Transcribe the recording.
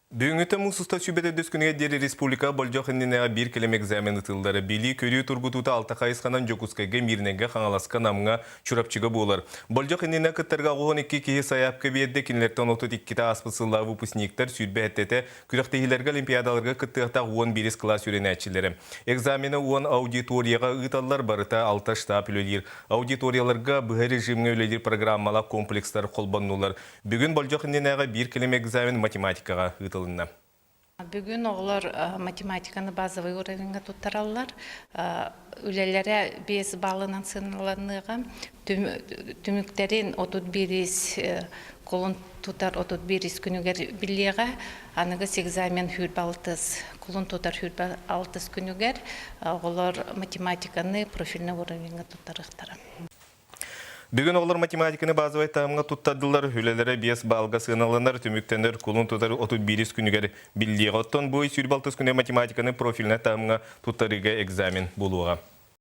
Бүгінгі мұсыста сүбеті дөскінге дері республика болжақ иннеға бір келем экзамен ұтылдары. Били көрі тұргутута алта қайысқанан жокускайға мирнеге қаңаласқа намыңа чурапчыға болар. Болжақ иннеға күттарға 12 кейі саяпқа берді кенлерттен 32-та аспысылла выпускниктер сүрбе әттеті күріқтегілерге олимпиадаларға күттіғта 11 класс үрені әтшілері. Экзамені 10 аудиторияға ұталар барыта 6 штаб өлелер. Аудиторияларға бұғы режимге өлелер программала комплекстар қолбаннулар. Бүгін болжақ иннеға бір келем экзамен математикаға ұтылар. Бүгін оғылар математиканы базовый уровеньға тұттаралар. Үлелері 5 балынан сыналаныға, түміктерін 31 қолын тұтар 31 күнігер білеға, анығы 8 хүр балтыз, қолын тұтар хүр балтыз күнігер, оғылар математиканы профильны уровеньға тұттарықтары. Бүгін олар математиканы базовай тағымға тұттадылар, үлелері 5 балға сыналанар, түміктендер құлын тұтары 31 күнігер білдеға. Оттан бой сүр балтыз күнде математиканы профиліне тағымға тұттарыға экзамен болуға.